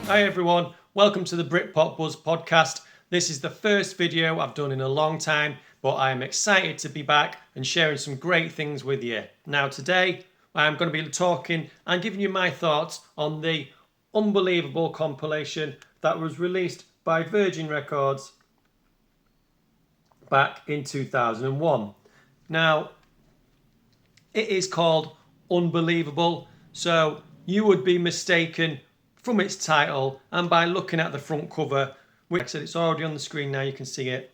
Hi everyone, welcome to the Britpop Buzz podcast. This is the first video I've done in a long time, but I'm excited to be back and sharing some great things with you. Now today, I'm going to be talking and giving you my thoughts on the unbelievable compilation that was released by Virgin Records back in 2001. Now, it is called Unbelievable, so you would be mistaken from its title and by looking at the front cover, which like I said, it's already on the screen now, you can see it.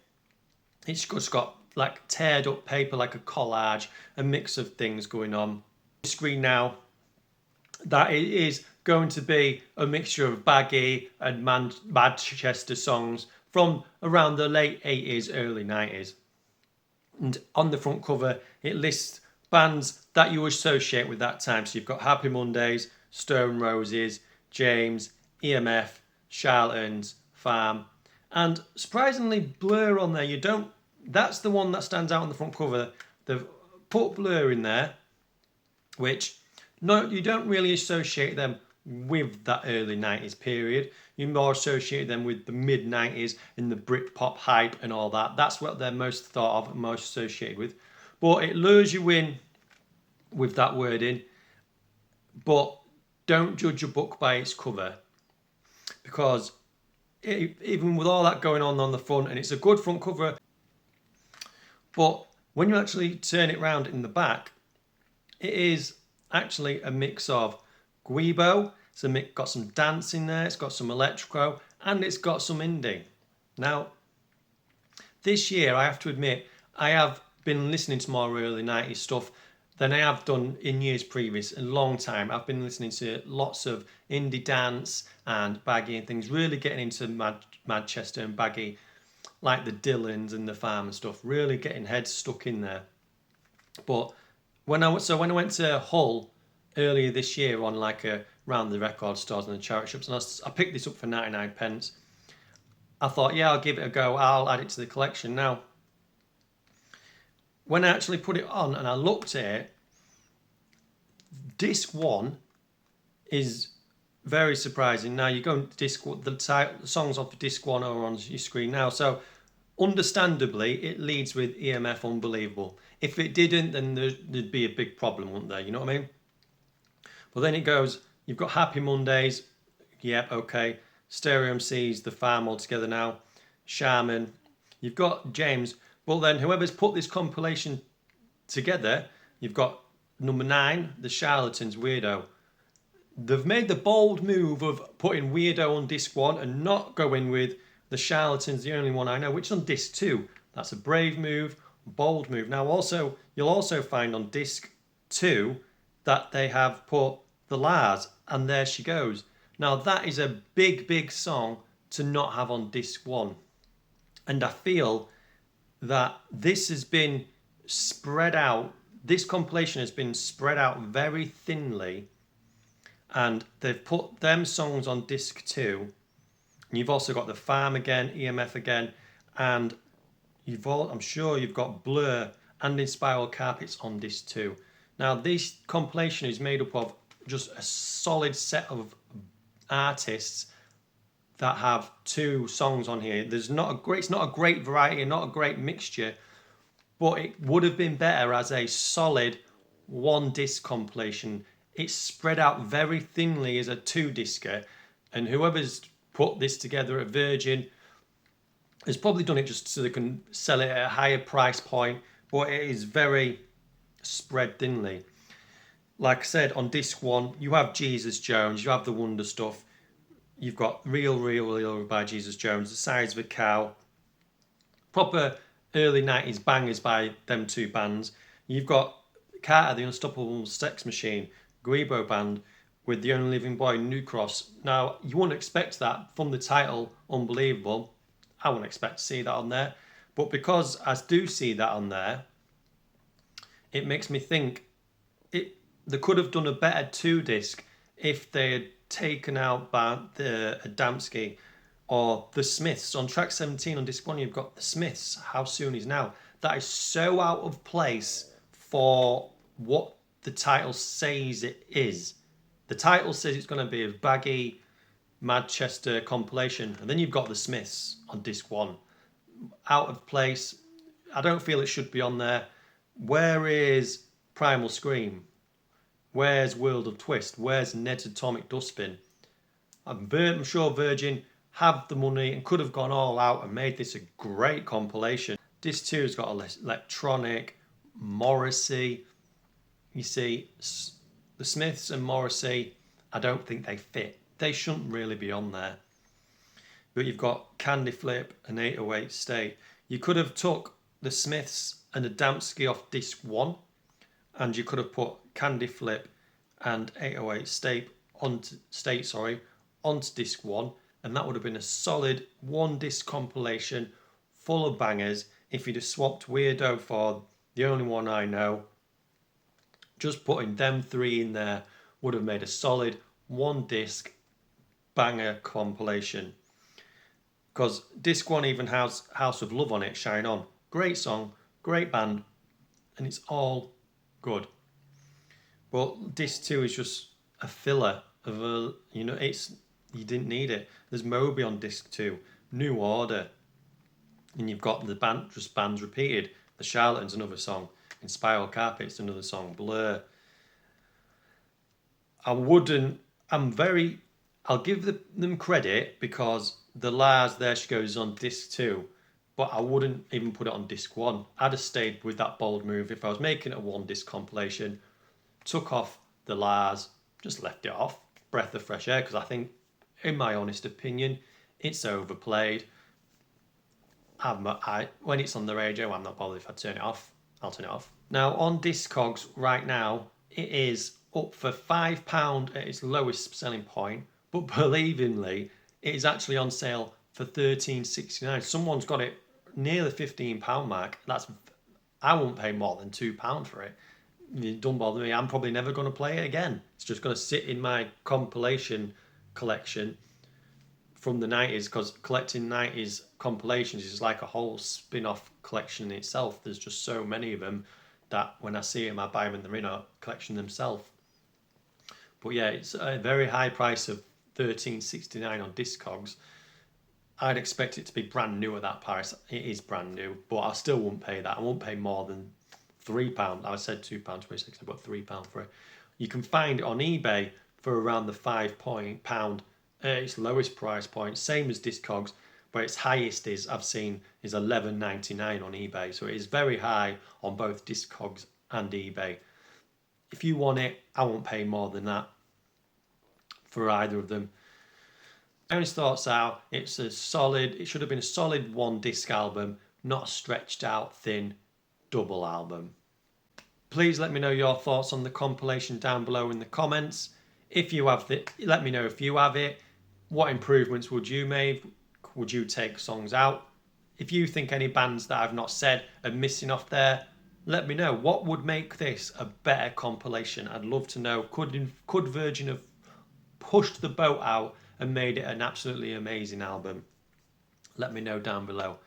It's just got like teared up paper, like a collage, a mix of things going on. The screen now, that it is going to be a mixture of Baggy and Manchester songs from around the late 80s, early 90s. And on the front cover, it lists bands that you associate with that time. So you've got Happy Mondays, Stone Roses, James, EMF, Charlatans, Farm, and surprisingly Blur on there. That's the one that stands out on the front cover. They've put Blur in there, which you don't really associate them with that early 90s period. You more associate them with the mid 90s and the Britpop hype and all that. That's what they're most thought of and most associated with. But it lures you in with that wording. But don't judge a book by its cover, because even with all that going on the front, and it's a good front cover, but when you actually turn it round in the back, it is actually a mix of Guibo. It's got some dance in there, it's got some electro, and it's got some indie. Now, this year, I have to admit, I have been listening to more early 90s stuff than I have done in years previous, a long time. I've been listening to lots of indie dance and Baggy and things, really getting into Manchester and Baggy, like the Dylans and the Farm and stuff, really getting heads stuck in there. But when I went to Hull earlier this year on around the record stores and the charity shops, and I picked this up for 99 pence. I thought, yeah, I'll give it a go. I'll add it to the collection. Now, when I actually put it on and I looked at it, disc 1 is very surprising. Now you go into disc 1, the songs off of disc 1 are on your screen now. So understandably, it leads with EMF Unbelievable. If it didn't, then there'd be a big problem, wouldn't there? You know what I mean? But then it goes, you've got Happy Mondays. Yep, okay. Stereo MCs, The Farm all together now. Shaman. You've got James. Well, then whoever's put this compilation together, you've got number 9, The Charlatans, Weirdo. They've made the bold move of putting Weirdo on disc 1 and not going with The Charlatans, the only one I know, which is on disc 2. That's a brave move, bold move. Now, you'll also find on disc 2 that they have put The Lars, and There She Goes. Now, that is a big, big song to not have on disc 1. And I feel that this has been spread out, this compilation has been spread out very thinly, and they've put them songs on disc 2, and you've also got The Farm again, EMF again, and I'm sure you've got Blur and In Spiral Carpets on disc 2. Now, this compilation is made up of just a solid set of artists that have 2 songs on here. It's not a great variety, not a great mixture, but it would have been better as a solid 1-disc compilation. It's spread out very thinly as a 2-discer, and whoever's put this together at Virgin has probably done it just so they can sell it at a higher price point, but it is very spread thinly. Like I said, on disc 1, you have Jesus Jones, you have the Wonder Stuff, you've got Real by Jesus Jones, The Size of a Cow, proper early 90s bangers by them 2 bands. You've got Carter, the Unstoppable Sex Machine, Guibo Band with The Only Living Boy, New Cross. Now, you wouldn't expect that from the title, Unbelievable. I wouldn't expect to see that on there. But because I do see that on there, it makes me think they could have done a better 2-disc if they had taken out the Adamski or the Smiths. On track 17 on disc 1, you've got the Smiths, How Soon Is Now. That is so out of place for what the title says it is. The title says it's going to be a baggy Manchester compilation. And then you've got the Smiths on disc 1. Out of place. I don't feel it should be on there. Where is Primal Scream? Where's World of Twist? Where's Ned's Atomic Dustbin? I'm sure Virgin have the money and could have gone all out and made this a great compilation. Disc 2 has got electronic, Morrissey. You see, the Smiths and Morrissey, I don't think they fit. They shouldn't really be on there. But you've got Candy Flip and 808 State. You could have took the Smiths and the Damsky off disc 1, and you could have put Candy Flip and 808 State onto disc 1, and that would have been a solid one disc compilation full of bangers. If you'd have swapped Weirdo for The Only One I Know, just putting them 3 in there would have made a solid one disc banger compilation. Because disc 1 even has House of Love on it, Shine On. Great song, great band, and it's all good. But disc 2 is just a filler of a, you didn't need it. There's Moby on disc 2, New Order, and you've got the bands repeated. The Charlatans, another song. In Spiral Carpets, another song. Blur. I'll give them credit because the Lars There She Goes on disc 2, but I wouldn't even put it on disc 1. I'd have stayed with that bold move if I was making a one disc compilation. Took off the Lars, just left it off. Breath of fresh air, because I think, in my honest opinion, it's overplayed. When it's on the radio, I'm not bothered if I turn it off. I'll turn it off. Now, on Discogs right now, it is up for £5 at its lowest selling point, but believingly, it is actually on sale for £13.69. Someone's got it near the £15 mark. I won't pay more than £2 for it. It don't bother me. I'm probably never going to play it again. It's just going to sit in my compilation collection from the 90s, because collecting 90s compilations is like a whole spin-off collection in itself. There's just so many of them that when I see them, I buy them and they're in a collection themselves. But yeah, it's a very high price of £13.69 on Discogs. I'd expect it to be brand new at that price. It is brand new, but I still wouldn't pay that. I won't pay more than £3. I said £2.26, but £3 for it. You can find it on eBay for around the £5 its lowest price point, same as Discogs, but its highest I've seen is $11.99 on eBay. So it is very high on both Discogs and eBay. If you want it, I won't pay more than that for either of them. My honest thoughts are, it should have been a solid one disc album, not a stretched out thin double album. Please let me know your thoughts on the compilation down below in the comments. If you have it, let me know if you have it. What improvements would you make? Would you take songs out? If you think any bands that I've not said are missing off there, let me know. What would make this a better compilation? I'd love to know. Could Virgin have pushed the boat out and made it an absolutely amazing album? Let me know down below.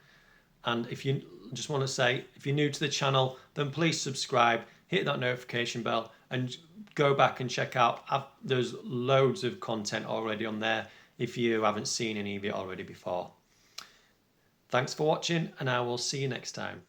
And if you just want to say, if you're new to the channel, then please subscribe, hit that notification bell, and go back and check out. There's loads of content already on there if you haven't seen any of it already before. Thanks for watching, and I will see you next time.